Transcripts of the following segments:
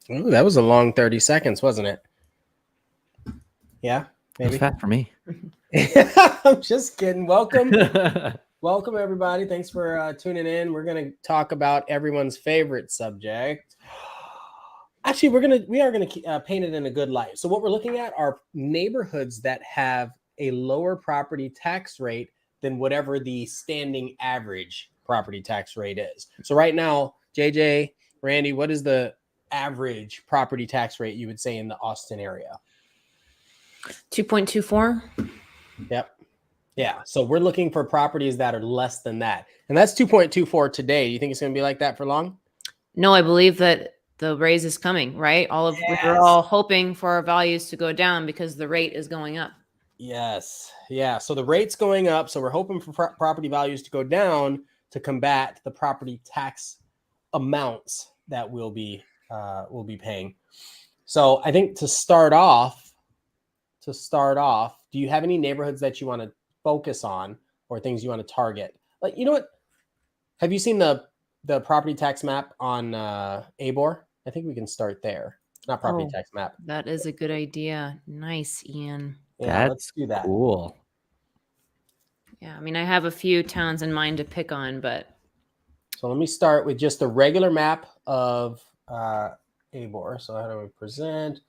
Ooh, that was a long 30 seconds, wasn't it? Yeah, It was maybe. fat for me. I'm just kidding. Welcome. Welcome, everybody. Thanks for tuning in. We're going to talk about everyone's favorite subject. Actually, we are going to paint it in a good light. So what we're looking at are neighborhoods that have a lower property tax rate than whatever the standing average property tax rate is. So right now, JJ, Randy, what is the average property tax rate you would say in the Austin area? 2.24. Yep. Yeah. So we're looking for properties that are less than that. And that's 2.24 today. You think it's going to be like that for long? No, I believe that the raise is coming, right? We're all hoping for our values to go down because the rate is going up. Yes. Yeah. So the rate's going up. So we're hoping for property values to go down to combat the property tax amounts that we'll be paying. So I think to start off, do you have any neighborhoods that you want to focus on or things you want to target? Like, you know what? Have you seen the property tax map on ABOR? I think we can start there. Not property tax map. That is a good idea. Nice, Ian. Yeah, let's do that. Cool. Yeah, I mean, I have a few towns in mind to pick on, but. So let me start with just the regular map of ABOR. So how do we present?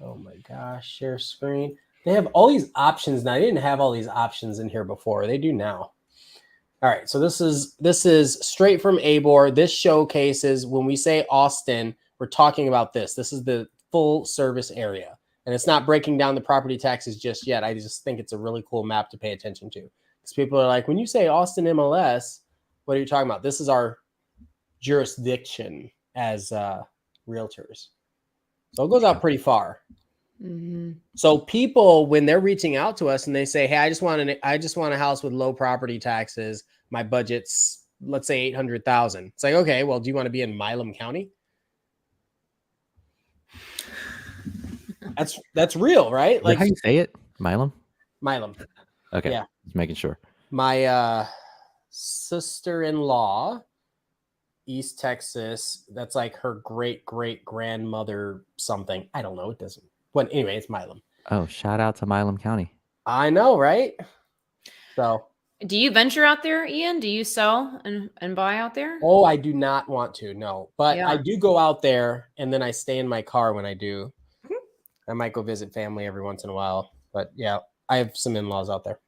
Oh my gosh, share screen. They have all these options now. I didn't have all these options in here before. They do now. All right, so this is straight from ABOR. This showcases when we say Austin, we're talking about this. This is the full service area. And it's not breaking down the property taxes just yet. I just think it's a really cool map to pay attention to. Because people are like, when you say Austin MLS, what are you talking about? This is our jurisdiction as realtors. So it goes out pretty far. Mm-hmm. So people, when they're reaching out to us and they say, hey, I just want a house with low property taxes. My budget's, let's say, $800,000. It's like, okay, well, do you want to be in Milam County? That's real, right? Like, how you say it? Milam? Milam. Okay. Yeah. Just making sure. My sister-in-law, East Texas, that's like her great-great-grandmother something. I don't know. It doesn't. But anyway, it's Milam. Oh, shout out to Milam County. I know, right? So. Do you venture out there, Ian? Do you sell and buy out there? Oh, I do not want to, no. But I do go out there, and then I stay in my car when I do. I might go visit family every once in a while. But yeah, I have some in-laws out there.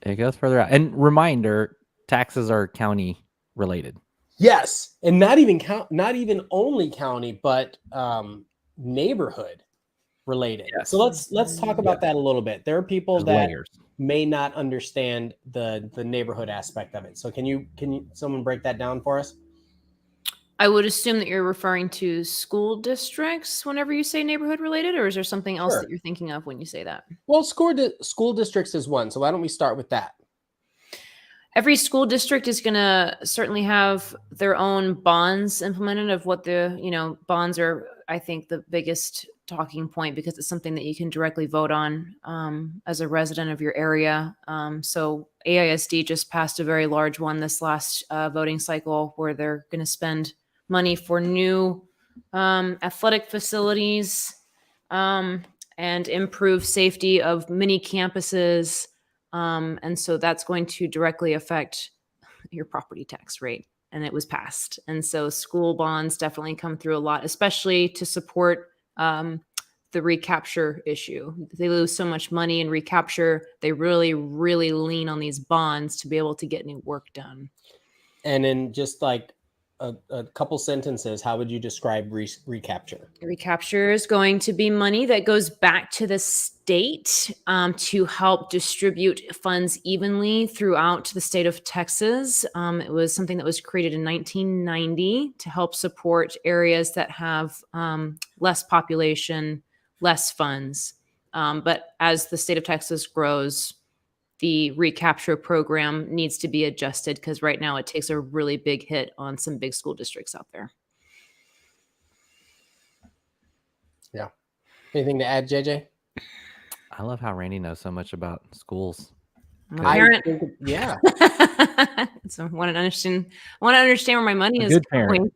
It goes further out. And reminder, taxes are county related. Yes. And not even only county, but neighborhood related. Yes. So let's talk about that a little bit. There are people that may not understand the neighborhood aspect of it. So can you someone break that down for us? I would assume that you're referring to school districts whenever you say neighborhood related, or is there something else that you're thinking of when you say that? Well, school districts is one. So why don't we start with that? Every school district is going to certainly have their own bonds implemented of what the, bonds are, I think, the biggest talking point because it's something that you can directly vote on as a resident of your area. So AISD just passed a very large one this last voting cycle where they're going to spend money for new athletic facilities and improve safety of mini campuses. And so that's going to directly affect your property tax rate. And it was passed. And so school bonds definitely come through a lot, especially to support the recapture issue. They lose so much money in recapture. They really, really lean on these bonds to be able to get new work done. And in just like a couple sentences, how would you describe recapture? Recapture is going to be money that goes back to the state to help distribute funds evenly throughout the state of Texas. It was something that was created in 1990 to help support areas that have less population, less funds. But as the state of Texas grows, the recapture program needs to be adjusted because right now it takes a really big hit on some big school districts out there. Yeah. Anything to add, JJ? I love how Randy knows so much about schools. Yeah. So I want to understand where my money is going.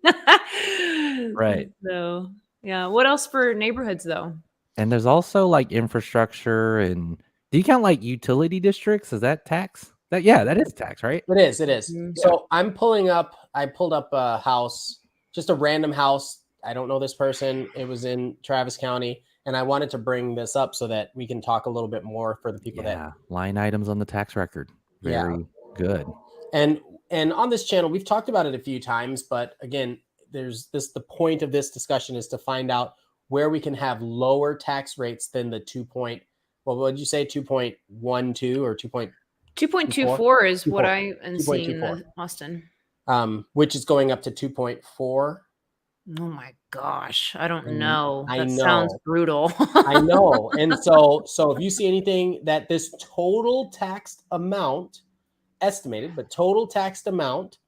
Right. So Yeah. What else for neighborhoods though? And there's also like infrastructure and do you count like utility districts? Is that tax? That is tax, right? It is. It is. Mhm. So I pulled up a house, just a random house. I don't know this person. It was in Travis County. And I wanted to bring this up so that we can talk a little bit more for the people that, Line items on the tax record. Very good. and on this channel, we've talked about it a few times, but again, the point of this discussion is to find out where we can have lower tax rates than the what did you say? 2.12 or 2.24 is what 2.4. I am seeing in 2.24. Austin. Which is going up to 2.4. Oh my gosh. I don't And know. I That know. sounds brutal. I know. And so if you see anything that this total taxed amount, estimated, but total taxed amount,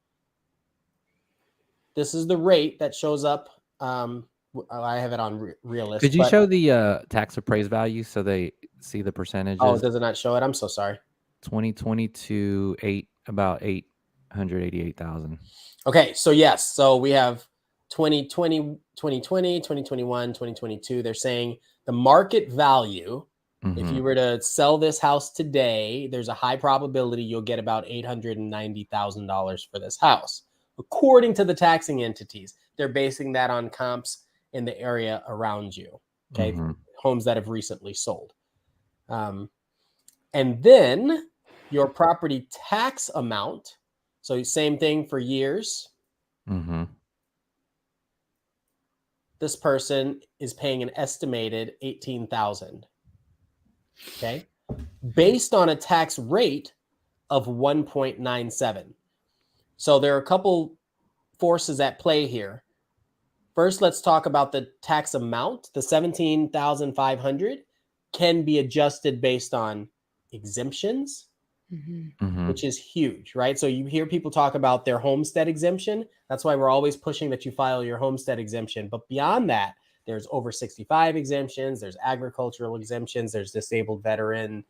this is the rate that shows up. I have it on Realist. Could you show the tax appraised value so they see the percentages? Oh, does it not show it? I'm so sorry. 2022, about 888,000. Okay, so yes, so we have 2020, 2021, 2022. They're saying the market value, if you were to sell this house today, there's a high probability you'll get about $890,000 for this house. According to the taxing entities, they're basing that on comps in the area around you, okay? Homes that have recently sold. And then your property tax amount, so same thing for years. This person is paying an estimated $18,000. Okay, based on a tax rate of 1.97. So there are a couple forces at play here. First, let's talk about the tax amount. The $17,500 can be adjusted based on exemptions, which is huge, right? So you hear people talk about their homestead exemption. That's why we're always pushing that you file your homestead exemption. But beyond that, there's over 65 exemptions. There's agricultural exemptions. There's disabled veteran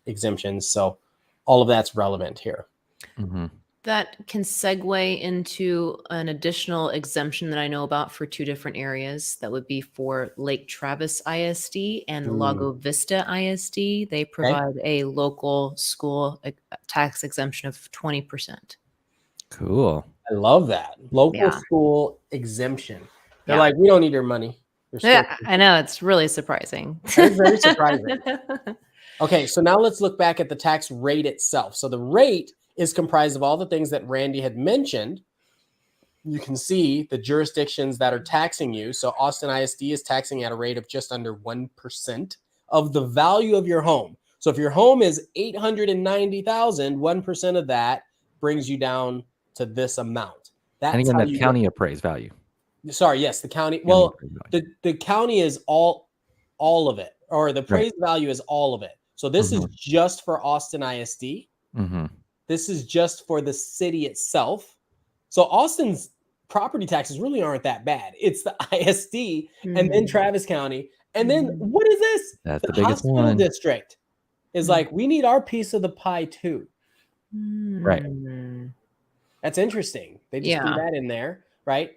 exemptions. So all of that's relevant here. That can segue into an additional exemption that I know about for two different areas. That would be for Lake Travis ISD and Lago Vista ISD. They provide a local school tax exemption of 20%. Cool. I love that. Local school exemption. They're like, we don't need your money. Yeah, I know. It's really surprising. It's very surprising. Okay, so now let's look back at the tax rate itself. So the rate is comprised of all the things that Randy had mentioned. You can see the jurisdictions that are taxing you. So Austin ISD is taxing at a rate of just under 1% of the value of your home. So if your home is $890,000, 1% of that brings you down to this amount. That's and again, that county appraised value. Sorry, yes, the county. Well, the county is all of it, or the appraised value is all of it. So this is just for Austin ISD. This is just for the city itself. So Austin's property taxes really aren't that bad. It's the ISD and then Travis County. And then what is this? That's the biggest hospital one. district is like, we need our piece of the pie too. Right. That's interesting. They just threw that in there, right?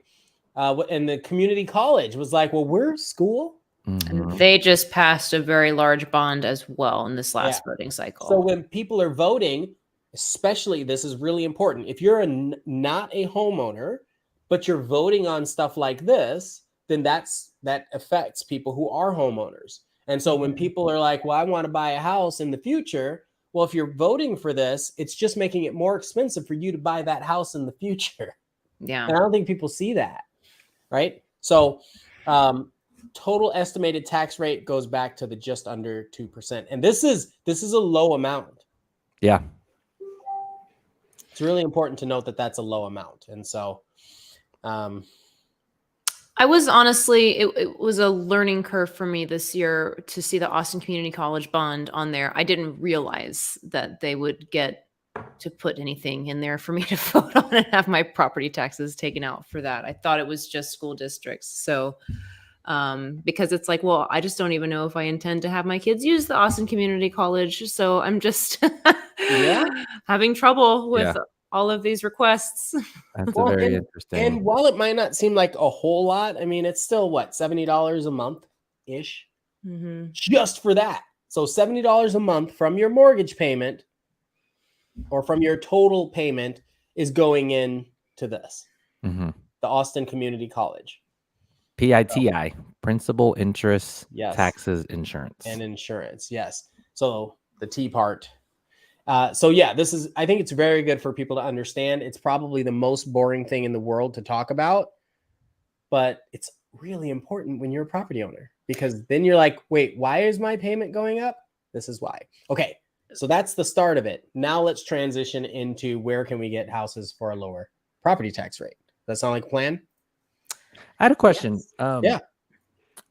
And the community college was like, well, we're school. And they just passed a very large bond as well in this last voting cycle. So when people are voting, especially, this is really important. If you're not a homeowner, but you're voting on stuff like this, then that affects people who are homeowners. And so when people are like, well, I want to buy a house in the future. Well, if you're voting for this, it's just making it more expensive for you to buy that house in the future. Yeah. And I don't think people see that. Right. So total estimated tax rate goes back to the just under 2%. And this is a low amount. Yeah. It's really important to note that that's a low amount. And so I was honestly, it was a learning curve for me this year to see the Austin Community College bond on there. I didn't realize that they would get to put anything in there for me to vote on and have my property taxes taken out for that. I thought it was just school districts. So because it's like, well, I just don't even know if I intend to have my kids use the Austin Community College. So I'm just having trouble with all of these requests. That's Well, a very and interesting. while it might not seem like a whole lot, I mean, it's still what, $70 a month ish Mm-hmm. just for that. So $70 a month from your mortgage payment or from your total payment is going in to this, Mhm. the Austin Community College. PITI, principal, interest, Yes. taxes, insurance. And insurance. Yes. So the T part. So yeah, this is, I think it's very good for people to understand. It's probably the most boring thing in the world to talk about, but it's really important when you're a property owner, because then you're like, wait, why is my payment going up? This is why. Okay. So that's the start of it. Now let's transition into where can we get houses for a lower property tax rate. Does that sound like a plan? I had a question. Yes. Yeah.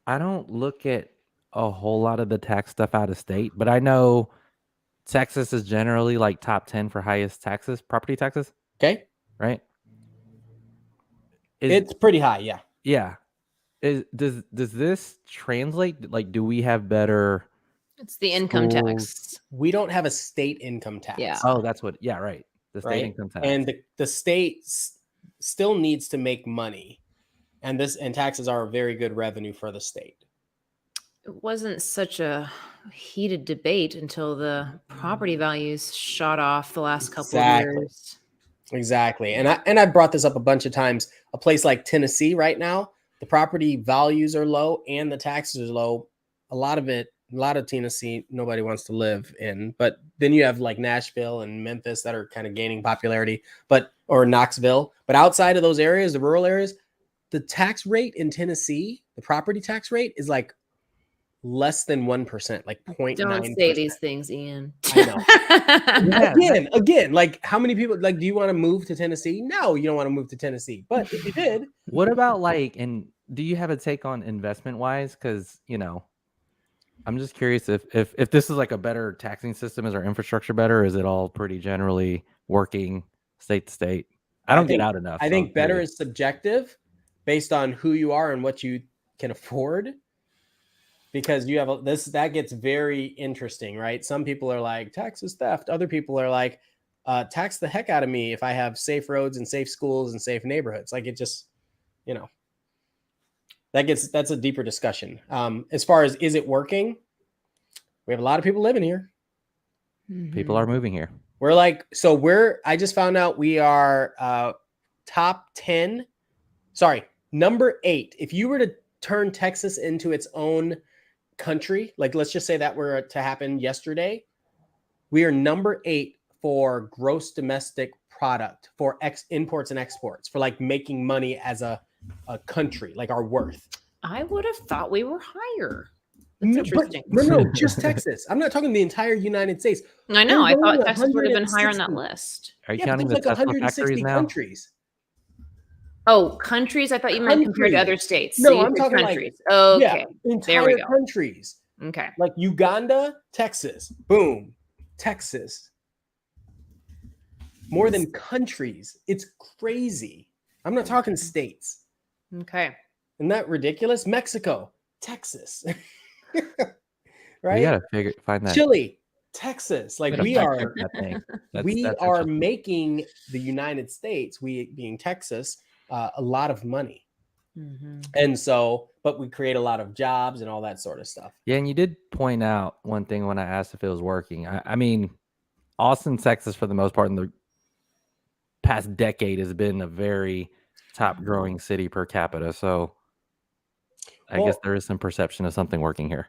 I don't look at a whole lot of the tax stuff out of state, but I know Texas is generally like top 10 for highest taxes, property taxes, Okay. right? It's pretty high. Yeah. Yeah. Does this translate? Like, do we have better? It's the income schools? tax. We don't have a state income tax. Yeah. Oh, that's what. Yeah, right. The state Right. income tax. And the state still needs to make money. And taxes are a very good revenue for the state. It wasn't such a heated debate until the property values shot off the last couple of Exactly. years. Exactly. And I brought this up a bunch of times. A place like Tennessee right now, the property values are low and the taxes are low. A lot of Tennessee, nobody wants to live in. But then you have like Nashville and Memphis that are kind of gaining popularity, or Knoxville. But outside of those areas, the rural areas, the tax rate in Tennessee, the property tax rate is like less than 1%, like 0.9%. Don't say these things, Ian. I know. Yeah, Again, like how many people, like, do you want to move to Tennessee? No, you don't want to move to Tennessee. But if you did, What about like, and do you have a take on investment wise? Because, I'm just curious if this is like a better taxing system. Is our infrastructure better? Or is it all pretty generally working state to state? I don't get out enough. I think better is subjective based on who you are and what you can afford. Because you have that gets very interesting, right? Some people are like, tax is theft. Other people are like, tax the heck out of me if I have safe roads and safe schools and safe neighborhoods. Like, it just, that's a deeper discussion. As far as, is it working? We have a lot of people living here. people are moving here. I just found out we are top 10. Sorry, number 8. If you were to turn Texas into its own country, like let's just say that were to happen yesterday, we are number 8 for gross domestic product, for imports and exports, for like making money as a country, like our worth. I would have thought we were higher. That's interesting. No, just Texas. I'm not talking the entire United States. I know. I There's thought only Texas would have been higher on that 160. list. Are you Yeah, counting there's the like Tesla 160 factories now? countries. Oh, countries? I thought you meant compared to Countries. other states. No, So you I'm said talking countries. like, Okay. yeah, There we entire go. countries. Okay. Like Uganda, Texas, boom, Texas. More than countries. It's crazy. I'm not talking states. Okay. Isn't that ridiculous? Mexico, Texas. Right? We gotta find that. Chile, Texas. Like, Gotta we fact are check that thing. That's are interesting. making the United States, we being Texas, a lot of money. Mm-hmm. And so, but we create a lot of jobs and all that sort of stuff. Yeah, and you did point out one thing when I asked if it was working. I mean, Austin, Texas, for the most part, in the past decade, has been a very top growing city per capita. So I guess there is some perception of something working here.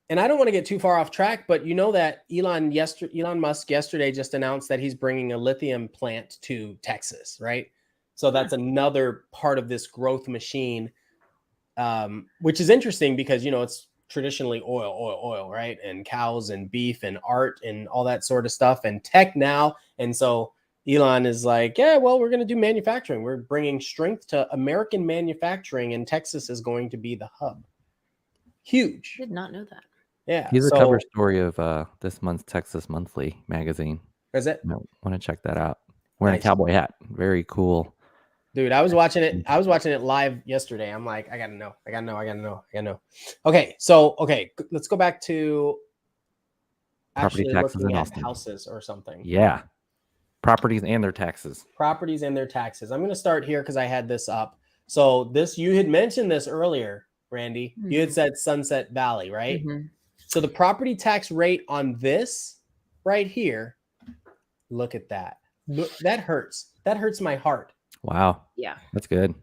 And I don't want to get too far off track, but you know that Elon Musk yesterday just announced that he's bringing a lithium plant to Texas, right? So that's another part of this growth machine, which is interesting because, it's traditionally oil, right? And cows and beef and art and all that sort of stuff and tech now. And so Elon is like, yeah, well, we're going to do manufacturing. We're bringing strength to American manufacturing, and Texas is going to be the hub. Huge. Did not know that. Yeah. He's a cover story of this month's Texas Monthly magazine. Is it? I want to check that out. Wearing Nice. a cowboy hat. Very cool. Dude, I was watching it live yesterday. I'm like, I gotta know. Okay, so let's go back to Property actually taxes looking in at Austin. houses or something. Yeah. Properties and their taxes. Properties and their taxes. I'm going to start here because I had this up. So this, you had mentioned this earlier, Randy. You had said Sunset Valley, right? So the property tax rate on this right here, look at that. Look, that hurts. That hurts my heart. Wow. Yeah. That's good.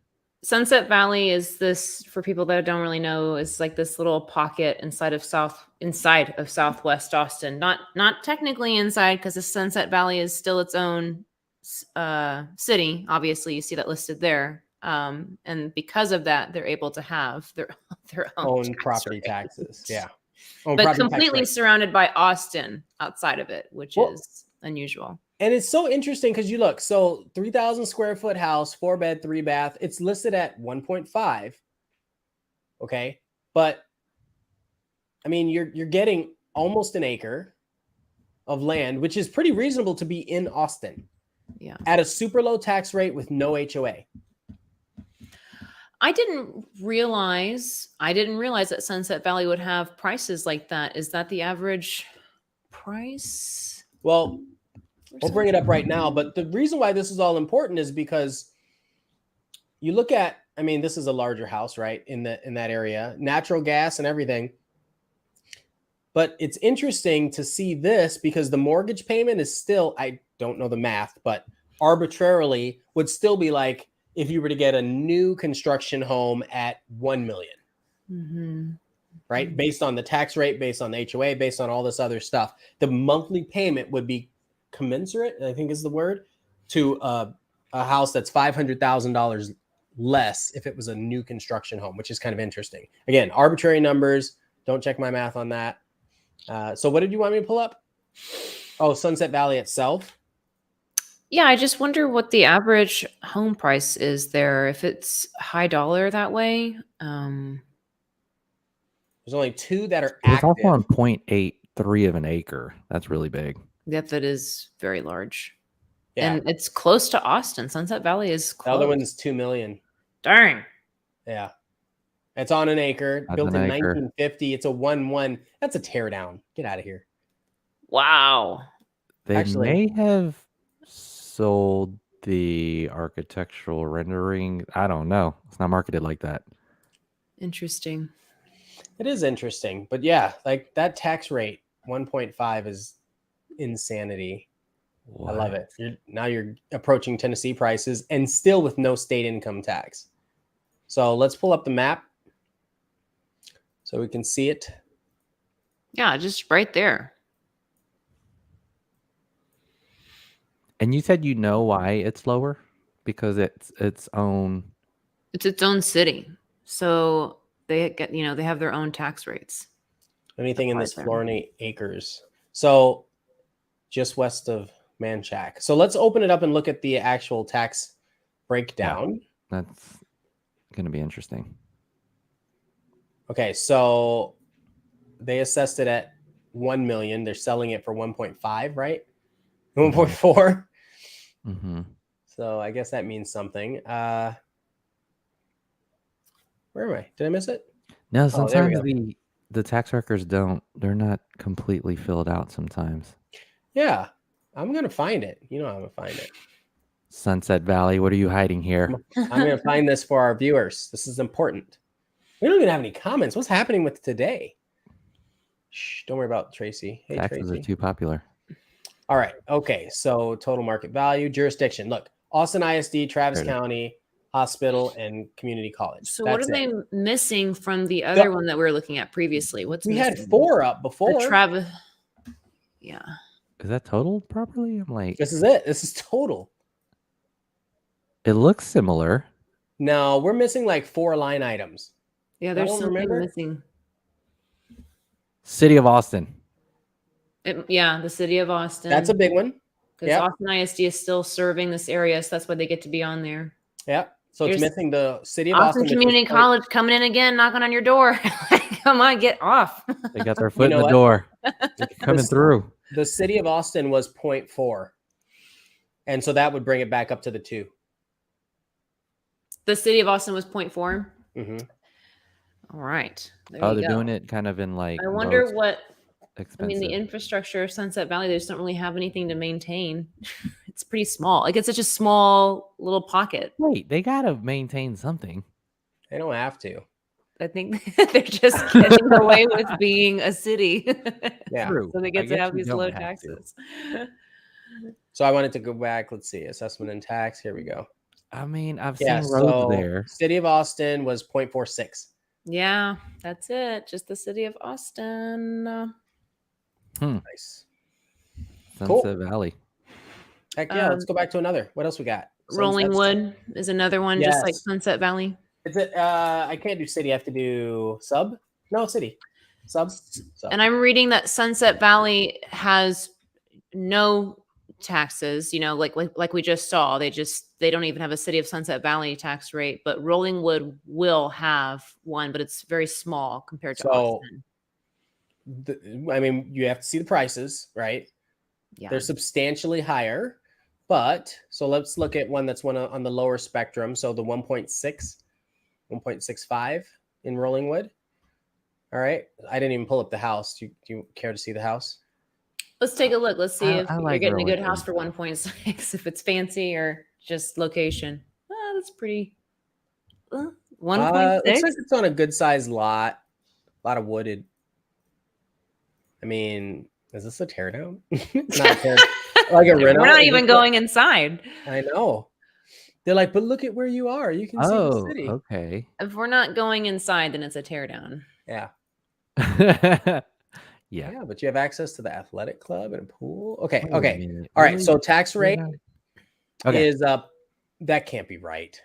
Sunset Valley is this, for people that don't really know, is like this little pocket inside of Southwest Austin. Not technically inside, because the Sunset Valley is still its own city. Obviously, you see that listed there. And because of that, they're able to have their own property rate. taxes. Yeah. But completely surrounded by Austin outside of it, which is unusual. And it's so interesting because you look, so 3,000 square foot house, 4 bed, 3 bath, it's listed at 1.5. Okay. But I mean, you're getting almost an acre of land, which is pretty reasonable to be in Austin. Yeah. At a super low tax rate with no HOA. I didn't realize that Sunset Valley would have prices like that. Is that the average price? Well, we'll bring it up right now. But the reason why this is all important is because you look at, I mean, this is a larger house, right? In that area, natural gas and everything. But it's interesting to see this because the mortgage payment is still, I don't know the math, but arbitrarily would still be like if you were to get a new construction home at 1 million, right? Based on the tax rate, based on the HOA, based on all this other stuff, the monthly payment would be commensurate, I think is the word, to a house that's $500,000 less if it was a new construction home, which is kind of interesting. Again, arbitrary numbers. Don't check my math on that. So what did you want me to pull up? Oh, Sunset Valley itself. Yeah, I just wonder what the average home price is there. If it's high dollar that way. There's only 2 that are It's active. also on 0.83 of an acre. That's really big. That is very large. Yeah. And it's close to Austin. Sunset Valley is close. The other one's 2 million. Dang. Yeah. It's on an acre, That's built an in acre. 1950. It's a 1-1. That's a tear down. Get out of here. Wow. They Actually- may have sold the architectural rendering. I don't know. It's not marketed like that. Interesting. It is interesting. But yeah, like that tax rate, 1.5 is insanity. I love it. Now you're approaching Tennessee prices and still with no state income tax. So let's pull up the map so we can see it. Yeah, just right there. And you said you know why it's lower? Because it's its own. It's its own city. So they get, they have their own tax rates. Anything in this Applies there. Florida acres. So just west of Manchac. So let's open it up and look at the actual tax breakdown. That's going to be interesting. Okay, so they assessed it at 1 million. They're selling it for 1.5, right? 1.4. Mm-hmm. So I guess that means something. Where am I? Did I miss it? No, there we sometimes go. the tax records they're not completely filled out sometimes. Yeah, I'm going to find it. You know I'm going to find it. Sunset Valley, what are you hiding here? I'm going to find this for our viewers. This is important. We don't even have any comments. What's happening with today? Shh, don't worry about Tracy. Hey, Taxes Tracy. are too popular. All right. Okay. So total market value, jurisdiction. Look, Austin ISD, Travis There it is. County Hospital, and Community College. So That's what are it. they missing from the other one that we were looking at previously? What's We had missing? 4 up before. The Travis. Yeah. Is that totaled properly? I'm like, This is it. This is total. it looks similar. No, we're missing like 4 line items. Yeah, there's don't something remember? missing. City of Austin. The city of Austin. That's a big one. because Yep. Austin ISD is still serving this area, so that's why they get to be on there. Yeah. So it's Here's missing the city of Austin Austin. which was Community like- College coming in again, knocking on your door. Come on, get off. They got their foot know in the what? door. Coming This- through. The city of Austin was 0.4. And so that would bring it back up to the 2. The city of Austin was 0.4. Mm-hmm. All right. There Oh, you they're go. doing it kind of in like. I wonder rows. what expensive. I mean, the infrastructure of Sunset Valley, they just don't really have anything to maintain. It's pretty small. Like it's such a small little pocket. Wait, they gotta maintain something. They don't have to. I think they're just getting away with being a city. Yeah. True. So they I get to guess have you these don't low have to. taxes. So I wanted to go back. Let's see. Assessment and tax. Here we go. I mean, I've Yeah. seen roads So there. City of Austin was 0.46. Yeah, that's it. Just the city of Austin. Nice. Sunset Valley. Heck yeah. Let's go back to another. What else we got? Rolling Wood is another one, just like Yes. Sunset Valley. Is it? I can't do city. I have to do sub. No, city. Sub. And I'm reading that Sunset Valley has no taxes, like we just saw. They don't even have a city of Sunset Valley tax rate, but Rolling Wood will have one, but it's very small compared to Austin. I mean, you have to see the prices, right? Yeah. They're substantially higher, but so let's look at one that's on the lower spectrum. So the 1.65 in Rolling Wood. All right. I didn't even pull up the house. Do you care to see the house? Let's take a look. Let's see if I you're like getting a good Rolling house for 1.6, if it's fancy or just location. That's pretty. 1.6. Looks like it's on a good sized lot. A lot of wooded. I mean, is this a teardown? It's not a teardown. Like a rental. We're not even going inside. I know. They're like, but look at where you are. You can see the city. Okay. If we're not going inside, then it's a teardown. Yeah. Yeah. Yeah, but you have access to the athletic club and a pool. Okay. Wait a Okay. minute, All right. really? So tax rate Okay. is up. That can't be right.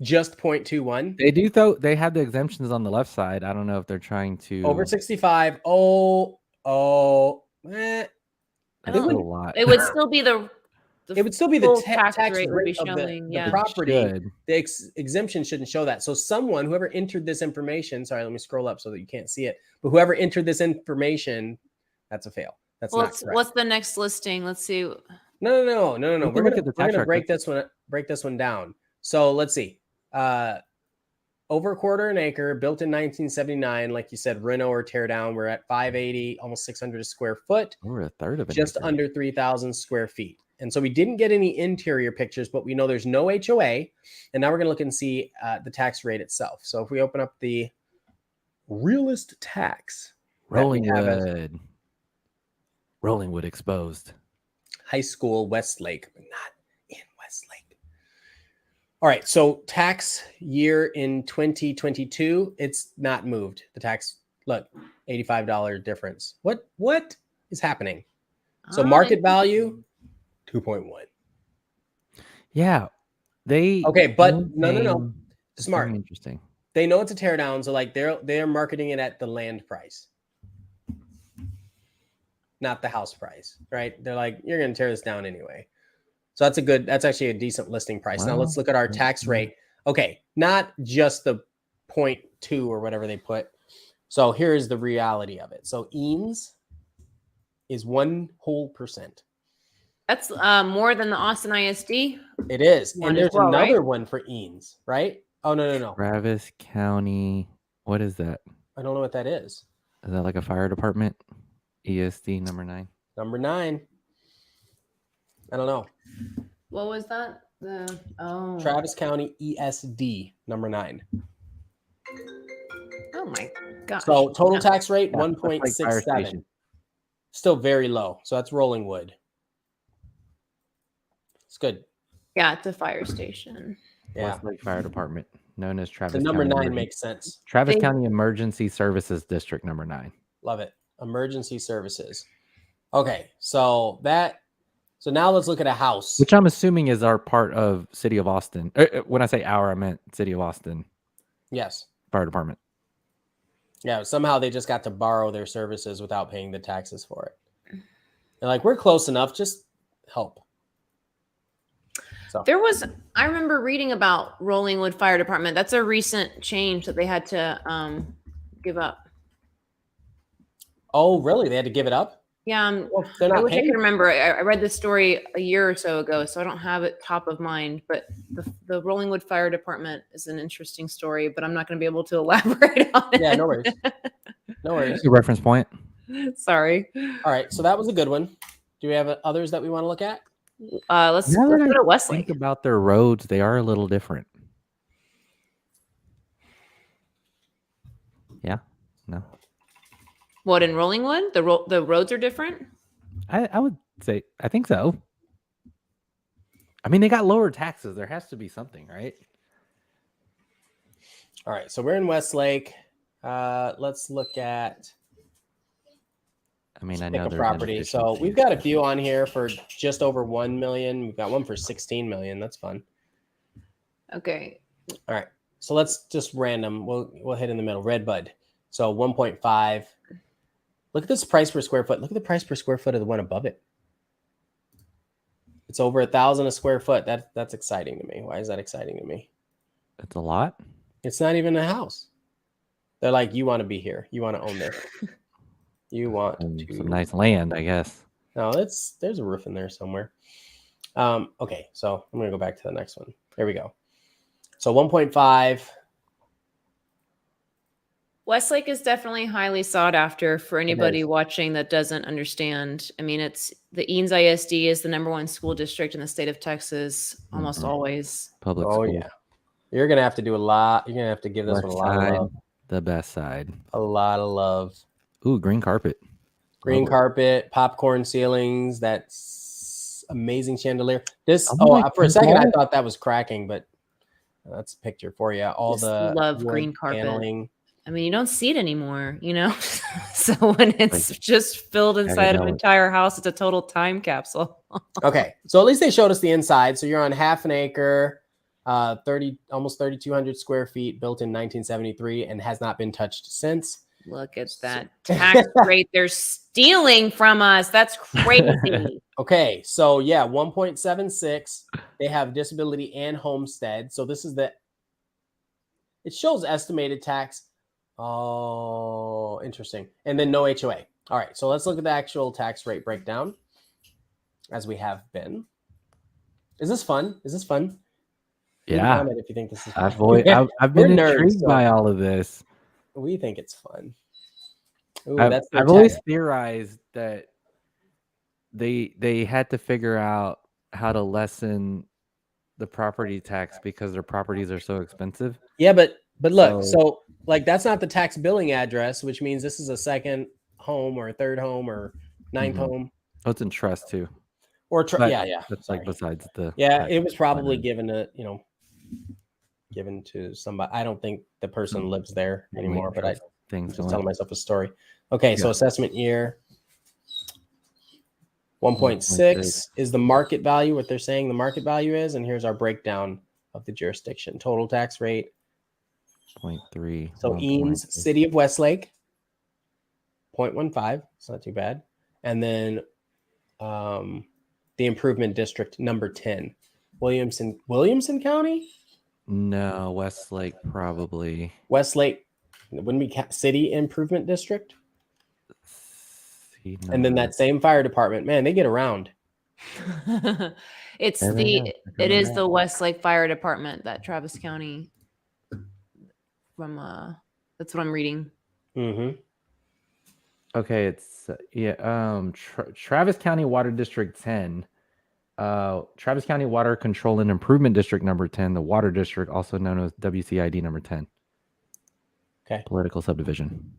Just 0.21. They do they have the exemptions on the left side. I don't know if they're trying to Over 65. Eh. That's I a don't- lot. It would still be the It would still be the full tax rate would be rate of showing. the Yeah. property. Should. The exemption shouldn't show that. So whoever entered this information, sorry, let me scroll up so that you can't see it. But whoever entered this information, that's a fail. That's not correct. What's the next listing? Let's see. No. We We're can look gonna, at the we're tax gonna break records. this one down. So let's see. Over a quarter an acre, built in 1979, like you said, reno or tear down. We're at 580, almost 600 a square foot, Over a third of it. just under 3,000 square feet. And so we didn't get any interior pictures, but we know there's no HOA. And now we're gonna look and see the tax rate itself. So if we open up the realist tax, Rolling that we have as Wood. Rolling Wood exposed. high school Westlake, but not in Westlake. All right, so tax year in 2022, it's not moved. The tax, look, $85 difference. What is happening? So market value, 2.1. Yeah. Okay, but no. It's Smart. very interesting. They know it's a teardown, so like they're marketing it at the land price, not the house price, right? They're like, you're gonna tear this down anyway. So that's actually a decent listing price. Now let's look at our tax rate. Okay, not just the 0.2 or whatever they put. So here's the reality of it. So Eames is 1% That's more than the Austin ISD. It is. One And as there's well, another right? one for Eames, right? Oh, no. Travis County. What is that? I don't know what that is. Is that like a fire department? ESD number 9. Number 9. I don't know. What was that? Travis County ESD number 9. Oh my gosh. So total tax rate, Yeah, that's like fire 1.67. station. Still very low. So that's Rolling Wood. It's good. Yeah, it's a fire station. Yeah. Westlake Fire Department, known as Travis The number County 9 makes sense. Travis They- County Emergency Services District number 9. Love it. Emergency services. Okay. So now let's look at a house. Which I'm assuming is our part of City of Austin. When I say our, I meant City of Austin Yes. Fire Department. Yeah. Somehow they just got to borrow their services without paying the taxes for it. They're like, we're close enough. Just help. So I remember reading about Rolling Wood Fire Department. That's a recent change that they had to give up. Oh, really? They had to give it up? Yeah, Well, they're I not wish I paying. could remember. I read this story a year or so ago, so I don't have it top of mind. But the Rolling Wood Fire Department is an interesting story, but I'm not going to be able to elaborate on it. Yeah, no worries. No worries. Good reference point. Sorry. All right, so that was a good one. Do we have others that we want to look at? Let's Now go that to I Westlake. think about their roads, they are a little different. Yeah. No. What, in Rollingwood? The roads are different? I would say I think so. I mean, they got lower taxes. There has to be something, right? All right, so we're in Westlake. Let's look at I mean, I pick know a there's property. So we've got a few on here for just over 1 million. We've got one for 16 million. That's fun. Okay. All right, so let's just random. We'll hit in the middle. Redbud. So 1.5. Look at this price per square foot. Look at the price per square foot of the one above it. It's over 1,000 a square foot. That's exciting to me. Why is that exciting to me? It's a lot. It's not even a house. They're like, you want to be here. You want to own this. You want to. Some nice land, I guess. No, there's a roof in there somewhere. Okay, so I'm gonna go back to the next one. There we go. So 1.5. Westlake is definitely highly sought after for anybody is. watching that doesn't understand. I mean, it's the Eanes ISD is the #1 school district in the state of Texas, almost always. Public Oh school. yeah. You're gonna have to do a lot. You're gonna have to give this one a lot of love. The best side. A lot of love. Ooh, green carpet. Green carpet, popcorn ceilings. That's amazing chandelier. This. For a second, I thought that was cracking, but that's a picture for you. All Just the love wood green carpet. paneling. I mean, you don't see it anymore, you know? So when it's just filled inside of an know. entire house, it's a total time capsule. Okay, so at least they showed us the inside. So you're on half an acre, almost 3,200 square feet, built in 1973, and has not been touched since. Look at that tax rate they're stealing from us. That's crazy. Okay, so yeah, 1.76. They have disability and homestead. So this is it shows estimated tax. Oh, interesting. And then no HOA. All right, so let's look at the actual tax rate breakdown as we have been. Is this fun? Yeah. Comment if you think this is fun. I've been nerds, intrigued so by all of this. we think it's fun. Ooh, I've always theorized that they had to figure out how to lessen the property tax because their properties are so expensive. Yeah, but look, so like that's not the tax billing address, which means this is a second home or a third home or ninth home. Oh, it's in trust too. Or yeah. That's like besides the it was probably given to somebody. I don't think the person lives there anymore, but I'm just telling myself a story. Okay, so assessment year 1.6 is the market value, what they're saying the market value is, and here's our breakdown of the jurisdiction. Total tax rate 0.3. So Eanes, City of Westlake, 0.15. It's not too bad. And then the improvement district number 10, Williamson County. No, Westlake probably. Westlake wouldn't be City Improvement District. And then that same fire department, man, they get around. It is the Westlake Fire Department, that Travis County. That's what I'm reading. Mm-hmm. Okay, it's Travis County Water District 10. Travis County Water Control and Improvement District number 10, the Water District, also known as WCID number 10. Okay. Political subdivision.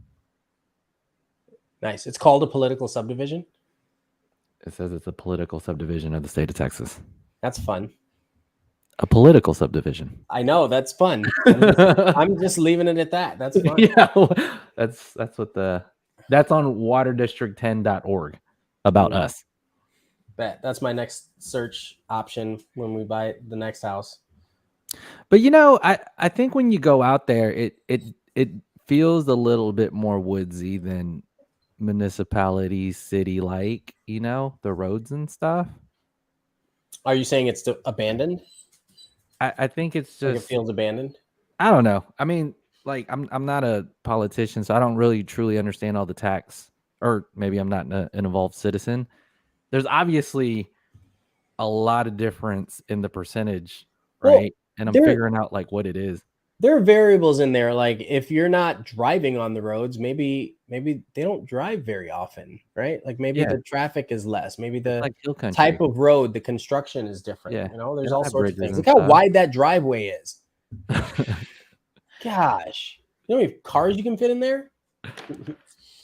Nice. It's called a political subdivision. It says it's a political subdivision of the state of Texas. That's fun. A political subdivision. I know, that's fun. I'm just leaving it at that. That's fun. Yeah, that's on waterdistrict10.org about us. Bet. That's my next search option when we buy the next house. But I think when you go out there, it feels a little bit more woodsy than municipality city like, the roads and stuff. Are you saying it's abandoned? I think it's just like it feels abandoned. I don't know. I mean, like I'm not a politician, so I don't really truly understand all the tax, or maybe I'm not an involved citizen. There's obviously a lot of difference in the percentage, right? And I'm figuring out like what it is. there are variables in there. Like if you're not driving on the roads, maybe they don't drive very often, right? Like maybe Yeah. the traffic is less. Maybe It's the like hill country. type of road, the construction is different. Yeah. You know, there's They'll all have sorts of bridges things. and Look how stuff. wide that driveway is. Gosh, you know how many cars you can fit in there?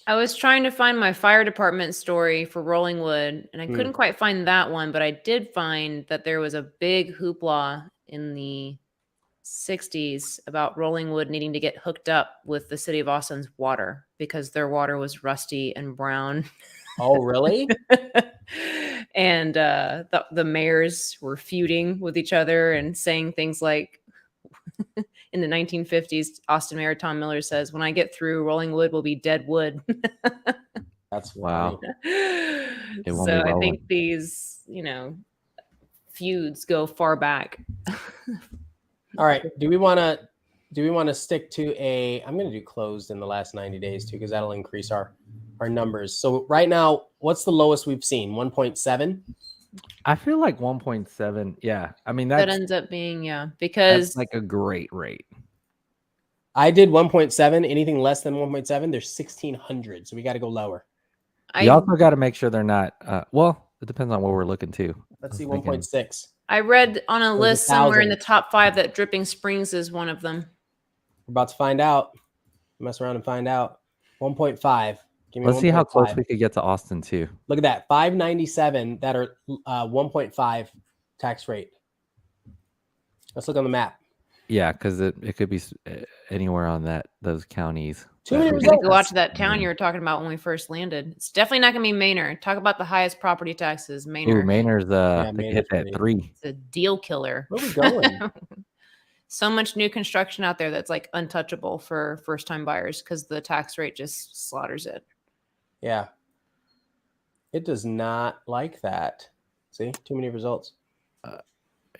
I was trying to find my fire department story for Rollingwood, and I Hmm. couldn't quite find that one, but I did find that there was a big hoopla in the 60s about Rollingwood needing to get hooked up with the city of Austin's water because their water was rusty and brown. Oh, really? And the mayors were feuding with each other and saying things like, in the 1950s, Austin Mayor Tom Miller says, "When I get through, Rollingwood will be dead wood." That's Wow. funny. It won't So be I rolling. think these, feuds go far back. All right. Do we want to stick to I'm going to do closed in the last 90 days too, because that'll increase our numbers. So right now, what's the lowest we've seen? 1.7. I feel like 1.7. Yeah. I mean, That that's ends up being, because like a great rate. I did 1.7. Anything less than 1.7, there's 1,600. So we got to go lower. You also got to make sure they're not. Well, it depends on what we're looking to. Let's see 1.6. I read on a There's list somewhere in 1,000. the top 5 that Dripping Springs is one of them. We're about to find out. Mess around and find out. 1.5. Give me Let's see how 1.5. close we could get to Austin too. Look at that. 597 that are 1.5 tax rate. Let's look on the map. Yeah, because it could be anywhere on those counties. Too many We're results. going to go out to that town you were talking about when we first landed. It's definitely not going to be Maynard. Talk about the highest property taxes. Maynard. Ooh, Maynard's they Maynard's hit that pretty. 3. It's a deal killer. Where are we going? So much new construction out there that's like untouchable for first time buyers because the tax rate just slaughters it. Yeah. It does not like that. See, too many results.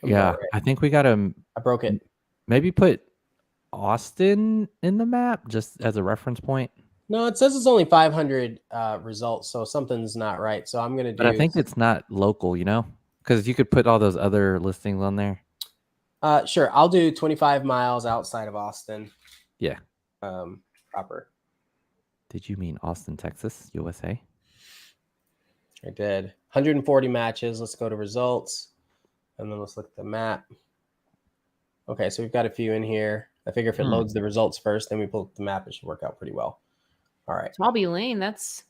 Yeah, right. I think we got to I broke it. maybe put Austin in the map just as a reference point. No, it says it's only 500 results, so something's not right. So I'm going to do. But I think it's not local, because you could put all those other listings on there. Sure. I'll do 25 miles outside of Austin. Yeah. Proper. Did you mean Austin, Texas, USA? I did. 140 matches. Let's go to results. And then let's look at the map. Okay, so we've got a few in here. I figure if it loads the results first, then we pull up the map, it should work out pretty well. All right. Smallby Lane, that's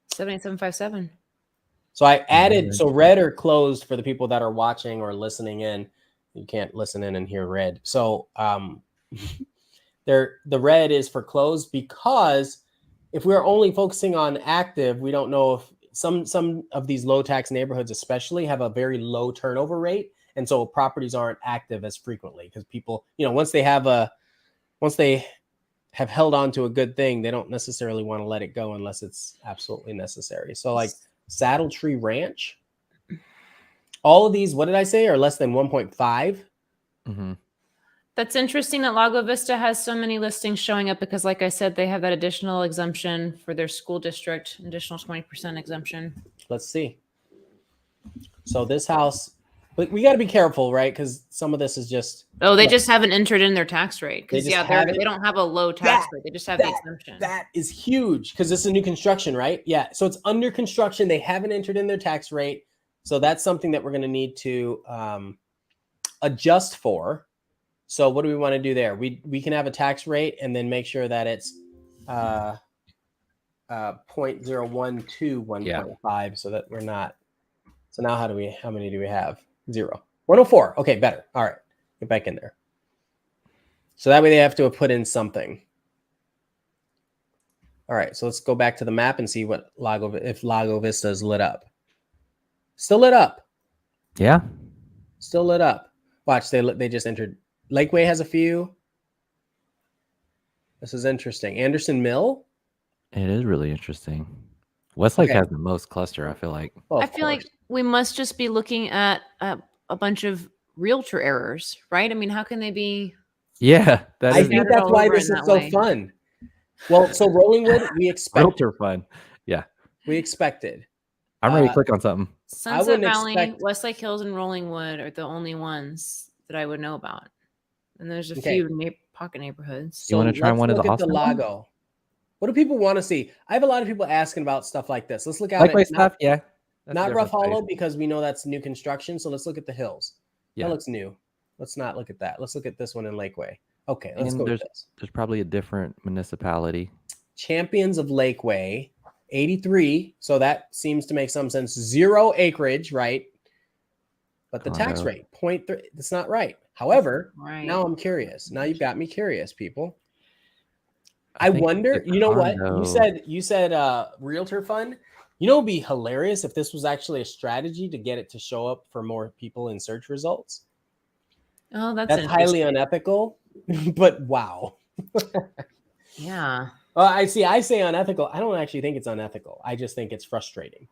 78757. So I added, so red or closed for the people that are watching or listening in. You can't listen in and hear red. So the red is for closed because if we're only focusing on active, we don't know if some of these low tax neighborhoods especially have a very low turnover rate. And so properties aren't active as frequently because people, once they have held on to a good thing, they don't necessarily want to let it go unless it's absolutely necessary. So like Saddle Tree Ranch, all of these, what did I say, are less than 1.5? Mm-hmm. That's interesting that Lago Vista has so many listings showing up because, like I said, they have that additional exemption for their school district, additional 20% exemption. Let's see. So this house, but we got to be careful, right? Because some of this is just. Oh, they just haven't entered in their tax rate. Because, they haven't. don't have a low tax rate. They just have the exemption. That is huge because this is a new construction, right? Yeah. So it's under construction. They haven't entered in their tax rate. So that's something that we're going to need to adjust for. So what do we want to do there? We can have a tax rate and then make sure that it's 0.012, so that we're not. So now how many do we have? 0. 104. Okay, better. All right. Get back in there. So that way they have to have put in something. All right. So let's go back to the map and see if Lago Vista is lit up. Still lit up. Yeah. Still lit up. Watch, they just entered. Lakeway has a few. This is interesting. Anderson Mill. It is really interesting. Westlake has the most cluster, I feel like. Well, I feel like we must just be looking at a bunch of realtor errors, right? I mean, how can they be? Yeah. I think that's why this is so fun. Well, so Rollingwood, we expect. Realtor fun. Yeah. We expected. I'm ready to click on something. Sunset Valley, Westlake Hills, and Rollingwood are the only ones that I would know about. And there's a Okay. few pocket neighborhoods. You wanna try let's one of the look at the Austin ones? Lago. What do people want to see? I have a lot of people asking about stuff like this. Let's look at Likeway it. stuff, yeah. That's a Not Rough different space. Hollow because we know that's new construction. So let's look at the hills. Yeah. That looks new. Let's not look at that. Let's look at this one in Lakeway. Okay, let's And go with this. there's probably a different municipality. Champions of Lakeway, 83. So that seems to make some sense. 0 acreage, right? But the tax Condo. rate, 0.3. That's not right. However, Right. now I'm curious. Now you've got me curious, people. I I think wonder, the you know what? condo- You said realtor fund. You know, it'd be hilarious if this was actually a strategy to get it to show up for more people in search results. Oh, that's That's highly interesting. unethical, but wow. Yeah. Well, I say unethical. I don't actually think it's unethical. I just think it's frustrating.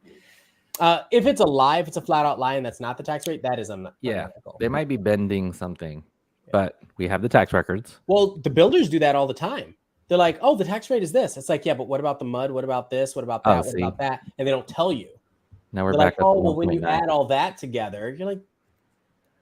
If it's a lie, if it's a flat out lie and that's not the tax rate, that is unethical. They might be bending something, but we have the tax records. Well, the builders do that all the time. They're like, oh, the tax rate is this. It's like, yeah, but what about the mud? What about this? What about that? What see. about that? And they don't tell you. Now we're They're back like, up oh, to well, when you 1.9. add all that together, you're like,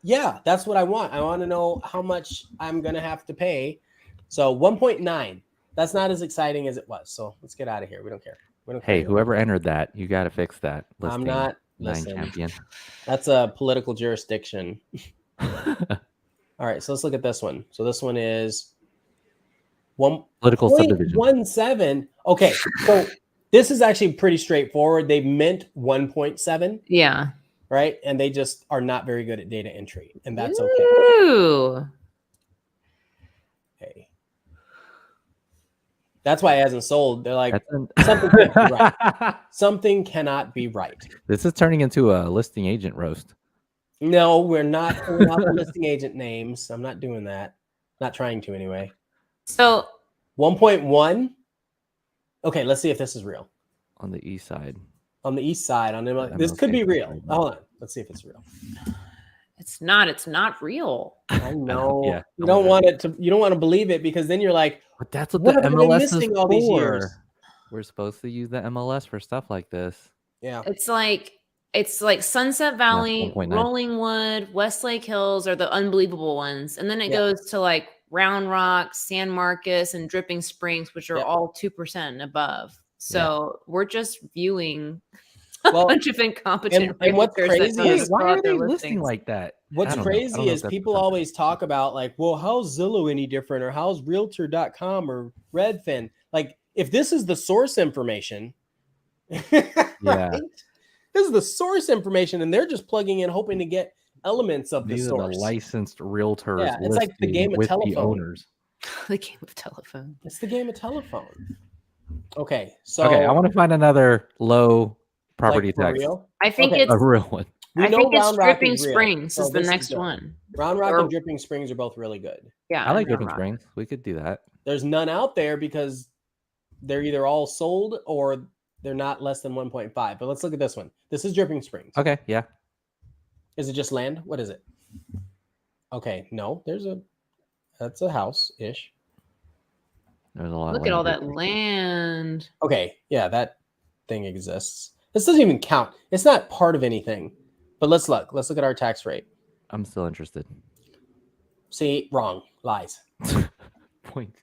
yeah, that's what I want. I want to know how much I'm going to have to pay. So 1.9, that's not as exciting as it was. So let's get out of here. We don't care. We don't Hey, care. whoever entered that, you got to fix that. I'm Listing not 9 listening. champion. That's a political jurisdiction. All right, so let's look at this one. So this one is Political subdivision. 1.17. Okay, so this is actually pretty straightforward. They meant 1.7, Yeah. right? And they just are not very good at data entry, and that's okay. Ooh. Okay. That's why it hasn't sold. They're like, That's something can't be right. Something cannot be right. This is turning into a listing agent roast. No, we're not pulling out the listing agent names. I'm not doing that. Not trying to anyway. So 1.1. Okay, let's see if this is real. On the east side. On the east side, on Yeah, this could be MLK real. side. Hold on. Let's see if it's real. it's not real. I know. Yeah, you don't want it to. You don't want to believe it because then you're like, But that's what What the have I been MLS is missing all these years? for. We're supposed to use the MLS for stuff like this. yeah, It's like Sunset Valley, 1.9. Rollingwood, Westlake Hills are the unbelievable ones. And then it Yeah. goes to like Round Rock, San Marcos, and Dripping Springs, which are Yeah. all 2% and above. So we're just viewing Well, a bunch of incompetent and what's realtors that crazy don't is- just Why throw are out their they listing listings. like that? what's I don't know. I don't crazy know is if that's people something. always talk about like, well, how's Zillow any different, or how's Realtor.com or Redfin? Like, if this is the source information, Yeah. right? This is the source information, and they're just plugging in, hoping to get elements of the These are source. the licensed realtors Yeah, it's like the listing game of with the telephone. owners. The game of telephone. It's the game of telephone. Okay, so Okay, I want to find another low property like, for tax. real? I think Okay. it's A real one. We I know think it's Round Rock Dripping is real, Springs so is the this next good. one. Round Rock Or- and Dripping Springs are both really good. Yeah. I like and Round Dripping Rock. Springs. We could do that. There's none out there because they're either all sold or they're not less than 1.5. But let's look at this one. This is Dripping Springs. Okay, yeah. Is it just land? What is it? Okay, no, that's a house-ish. There's a lot Look of at all land that here. land. Okay, yeah, that thing exists. This doesn't even count. It's not part of anything. But let's look. Let's look at our tax rate. I'm still interested. See, wrong. Lies. Point.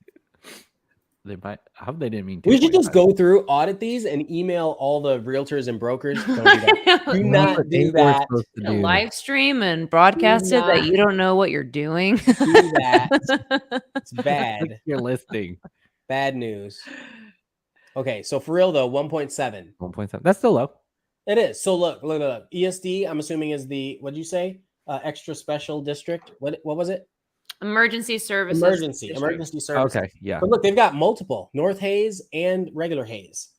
They might. I hope they didn't mean. We should just 2.5. go through, audit these, and email all the realtors and brokers. Don't do that. Do That's not what do they were that. supposed to do. Live stream and broadcast it not- that you don't know what you're doing. Do that. It's bad. You're listing Bad news. Okay, so for real though, 1.7. 1.7. That's still low. It is. So look. ESD, I'm assuming is the, what'd you say? Extra special district. What was it? Emergency services. Emergency district. services. Okay, yeah. But look, they've got multiple North Hayes and regular Hayes.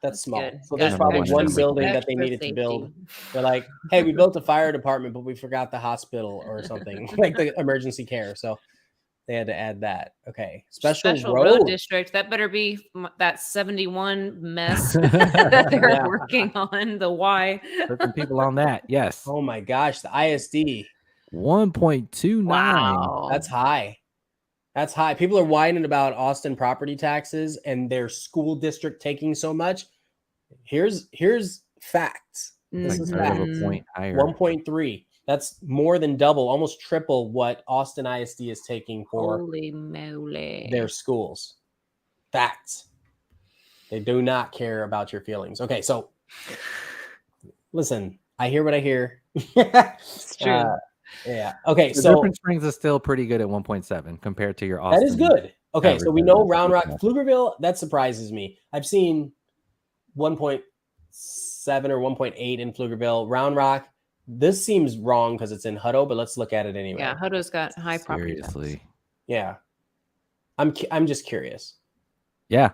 That's small. good. So there's Got probably extra one safety. building that they Extra needed to build. safety. They're like, hey, we built a fire department, but we forgot the hospital or something, like the emergency care. So they had to add that. Okay. Special road. district. That better be that 71 mess that they're Yeah. working on. The Y. Put some people on that. Yes. Oh my gosh, the ISD. 1.29. Wow. That's high. That's high. People are whining about Austin property taxes and their school district taking so much. Here's facts. This Like is third of facts. a point higher. 1.3. That's more than double, almost triple what Austin ISD is taking for Holy moly. their schools. Facts. They do not care about your feelings. Okay, so listen, I hear what I hear. It's true. Yeah. Okay, The so Different Springs is still pretty good at 1.7 compared to your that Austin. is good. Okay, so average we know is Round Rock, small. Pflugerville, that surprises me. I've seen 1.7 or 1.8 in Pflugerville. Round Rock, this seems wrong because it's in Hutto, but let's look at it anyway. Yeah, Hutto's got high property tax. Seriously. Yeah. I'm just curious. Yeah.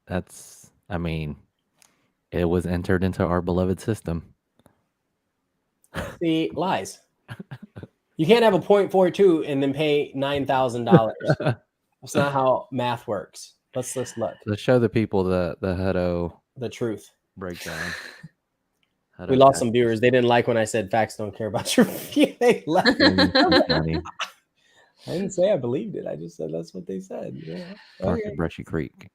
That's, I mean, it was entered into our beloved system. See, lies. You can't have a 0.42 and then pay $9,000. That's not how math works. Let's look. Let's show the people the Hutto The truth. breakdown. We lost some viewers. They didn't like when I said facts don't care about your view. They left. County. I didn't say I believed it. I just said that's what they said. Yeah. Okay. Brushy Creek.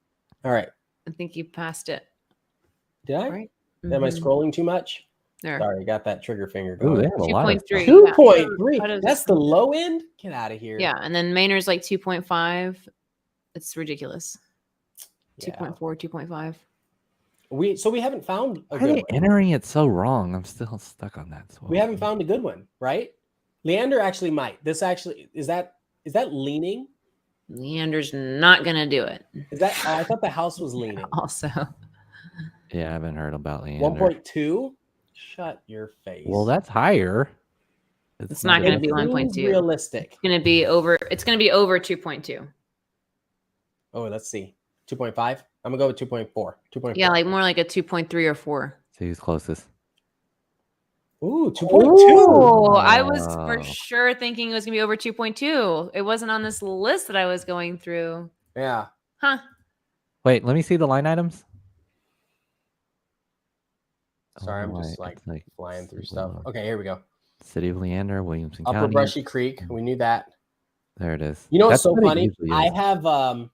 All right. I think you passed it. Did I? Right? Am I Mhm. scrolling too much? There. Sorry, got that trigger finger Ooh, going. they have a lot of 2.3. 2.3. Yeah. That's the low end? Get out of here. Yeah, and then Maynard's like 2.5. It's ridiculous. Yeah. 2.4, 2.5. We haven't found a Why are good they one. entering it so wrong? I'm still stuck on that. We haven't found a good one, right? Leander actually might. This actually is that leaning? Leander's not gonna do it. Is that I thought the house was leaning. Also, Yeah, I haven't heard about Leander. 1.2? Shut your face. Well, that's higher. It's not gonna It be seems 1.2. realistic. it's gonna be over 2.2. Oh, let's see. 2.5. I'm gonna go with 2.4. 2.4. Yeah, like more like a 2.3 or 4. See who's closest. Ooh, 2.2. Oh, I was for Wow. sure thinking it was gonna be over 2.2. It wasn't on this list that I was going through. Yeah. Huh. Wait, let me see the line items. Sorry, I'm Oh, just wait, like it's flying through super stuff. low. Okay, here we go. City of Leander, Williamson Upper County. Brushy Creek. We knew that. There it is. You know what's That's so what it funny? usually is.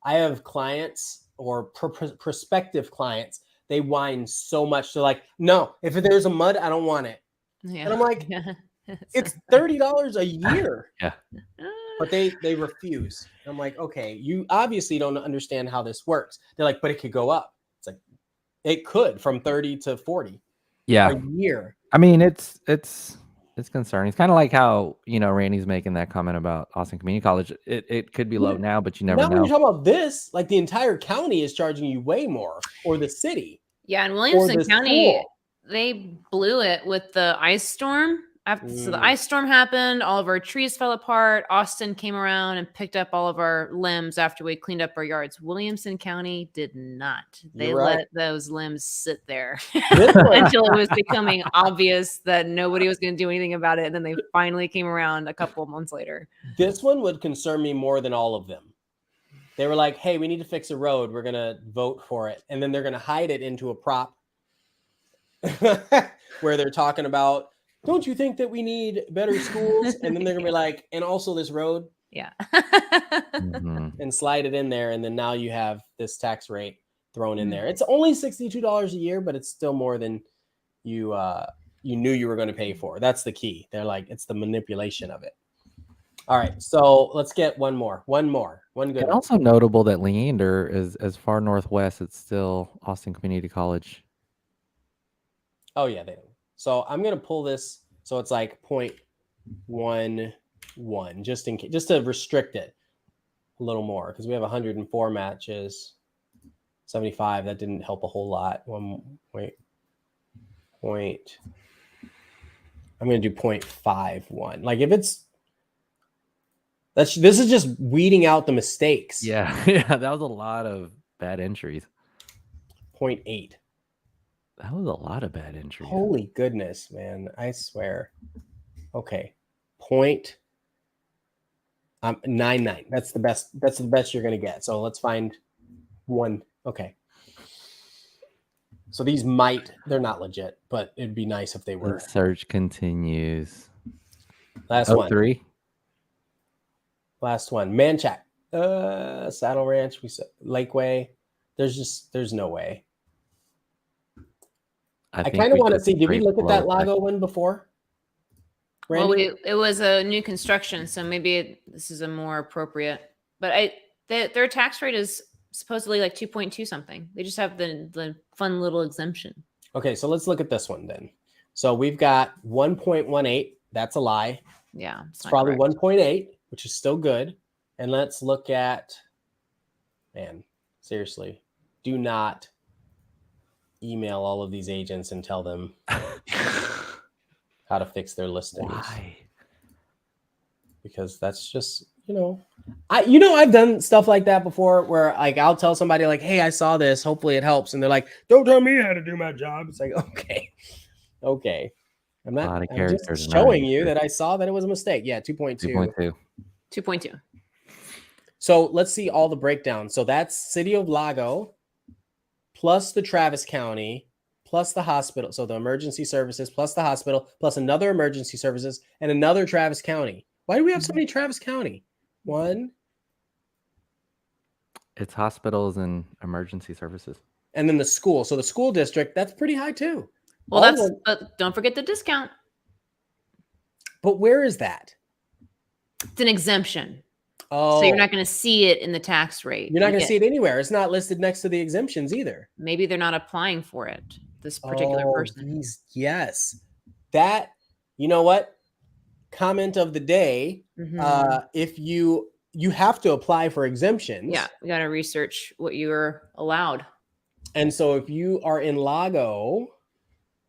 I have clients or prospective clients. They whine so much. They're like, "No, if there's a mud, I don't want it." Yeah. And I'm like, "It's $30 a year." Yeah. But they refuse. I'm like, "Okay, you obviously don't understand how this works." They're like, "But it could go up." It's like it could from 30 to 40 Yeah. a year. I mean, it's concerning. It's kind of like how, Randy's making that comment about Austin Community College. It could be low now, but you never Now when know. you're talking about this, like the entire county is charging you way more, or the city. Yeah, in Williamson the County, school. they blew it with the ice storm. So the Mm. ice storm happened. All of our trees fell apart. Austin came around and picked up all of our limbs after we cleaned up our yards. Williamson County did not. They You're right. let those limbs sit there This one- until it was becoming obvious that nobody was going to do anything about it. And then they finally came around a couple of months later. This one would concern me more than all of them. They were like, "Hey, we need to fix a road. We're gonna vote for it," and then they're gonna hide it into a prop where they're talking about, "Don't you think that we need better schools?" And then they're gonna be like, "And also this road," Yeah. Mhm. and slide it in there, and then now you have this tax rate thrown in there. It's only $62 a year, but it's still more than you knew you were going to pay for. That's the key. They're like, it's the manipulation of it. All right, so let's get one good And one. also notable that Leander is as far northwest. It's still Austin Community College. Oh yeah, they. So I'm gonna pull this so it's like 0.11 just in case, just to restrict it a little more because we have 104 matches, 75. That didn't help a whole lot. Point. I'm gonna do 0.51. Like if it's this is just weeding out the mistakes. Yeah, yeah, that was a lot of bad entries. 0.8. That was a lot of bad entries. Holy goodness, man. I swear. Okay. 0.99. That's the best you're gonna get. So let's find one. Okay. So these they're not legit, but it'd be nice if they The were. search continues. Last one. 03. Last one. Manchac. Saddle Ranch. We said Lakeway. There's no way. I think kind of we want to just see. Did we scraped look at that below Lago one before? Randy? Well, it was a new construction, so maybe this is a more appropriate. But their tax rate is supposedly like 2.2 something. They just have the fun little exemption. Okay, so let's look at this one then. So we've got 1.18. That's a lie. Yeah, It's probably correct. 1.8, which is still good. And let's look at, man, seriously, do not email all of these agents and tell them how to fix their listings. Why? Because that's just, I've done stuff like that before where like I'll tell somebody like, hey, I saw this, hopefully it helps. And they're like, don't tell me how to do my job. It's like, okay. I'm just showing you that I saw that it was a mistake. Yeah, 2.2. 2.2. So let's see all the breakdown. So that's City of Lago plus the Travis County plus the hospital. So the emergency services plus the hospital plus another emergency services and another Travis County. Why do we have so many Travis County? One. It's hospitals and emergency services. And then the school. So the school district, that's pretty high too. Well, but don't forget the discount. But where is that? It's an exemption. Oh, so you're not going to see it in the tax rate. You're not going to see it anywhere. It's not listed next to the exemptions either. Maybe they're not applying for it, this particular person. Yes. That, you know what? Comment of the day. If you have to apply for exemptions. Yeah, we got to research what you're allowed. And so if you are in Lago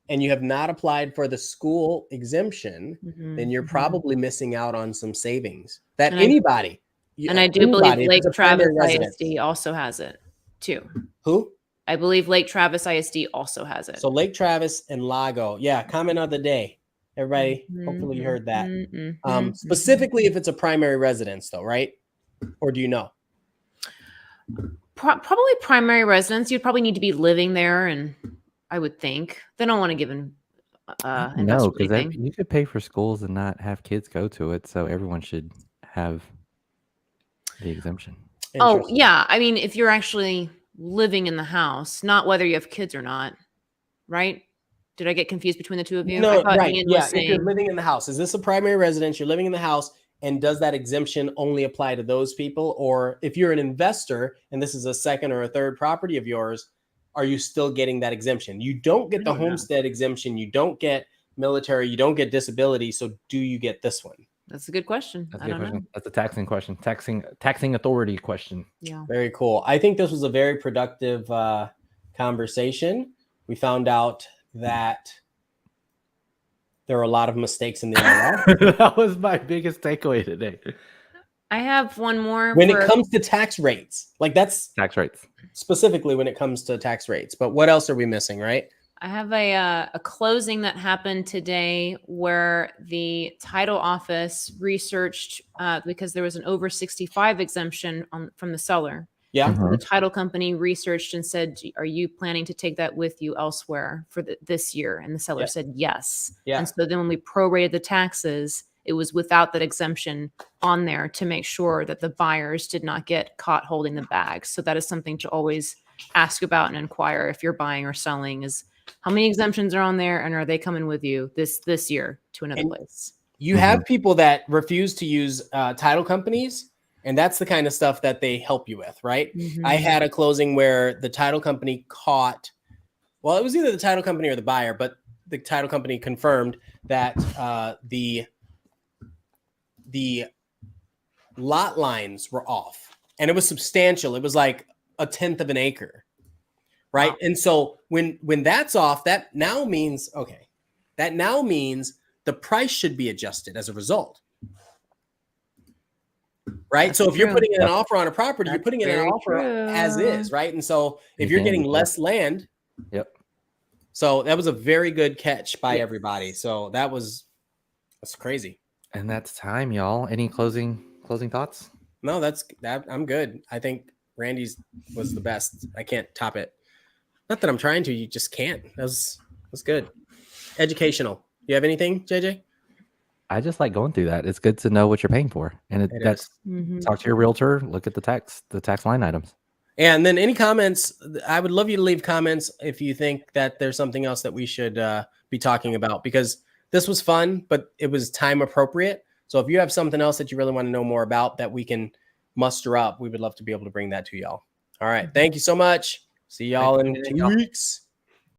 and you have not applied for the school exemption, then you're probably missing out on some savings that anybody. I do believe Lake Travis ISD also has it too. Who? I believe Lake Travis ISD also has it. So Lake Travis and Lago. Yeah. Comment of the day. Everybody, hopefully you heard that. Specifically if it's a primary residence though, right? Or do you know? Probably primary residence. You'd probably need to be living there, and I would think they don't want to give an no, because you could pay for schools and not have kids go to it, so everyone should have the exemption. Oh yeah, I mean, if you're actually living in the house, not whether you have kids or not, right? Did I get confused between the two of you? No, right. Yeah, if you're living in the house, is this a primary residence? You're living in the house. And does that exemption only apply to those people? Or if you're an investor and this is a second or a third property of yours, are you still getting that exemption? You don't get the homestead exemption. You don't get military. You don't get disability. So do you get this one? That's a good question. I don't know. That's a taxing question. Taxing authority question. Yeah. Very cool. I think this was a very productive conversation. We found out that there are a lot of mistakes in the IRS. That was my biggest takeaway today. I have one more. When it comes to tax rates, like that's tax rates specifically when it comes to tax rates. But what else are we missing, right? I have a closing that happened today where the title office researched because there was an over 65 exemption from the seller. Yeah. So the title company researched and said, are you planning to take that with you elsewhere for this year? And the seller said yes. Yeah. And so then when we prorated the taxes, it was without that exemption on there to make sure that the buyers did not get caught holding the bag. So that is something to always ask about and inquire if you're buying or selling is how many exemptions are on there and are they coming with you this year to another place? You have people that refuse to use title companies. And that's the kind of stuff that they help you with, right? I had a closing where the title company caught, well, it was either the title company or the buyer, but the title company confirmed that the lot lines were off. And it was substantial. It was like 1/10 of an acre, right? Wow. And so when that's off, that now means the price should be adjusted as a result. Right. That's so if you're putting in an offer on a property, you're putting in an offer as is. Right. And so if you're getting less land. Yep. So that was a very good catch by everybody. So that's crazy. And that's time, y'all. Any closing thoughts? No, I'm good. I think Randy's was the best. I can't top it. Not that I'm trying to, you just can't. That was good. Educational. You have anything, JJ? I just like going through that. It's good to know what you're paying for. And that's talk to your realtor, look at the tax line items. And then any comments, I would love you to leave comments if you think that there's something else that we should be talking about, because this was fun, but it was time appropriate. So if you have something else that you really want to know more about that we can muster up, we would love to be able to bring that to y'all. All right. Thank you so much. See y'all in 2 weeks.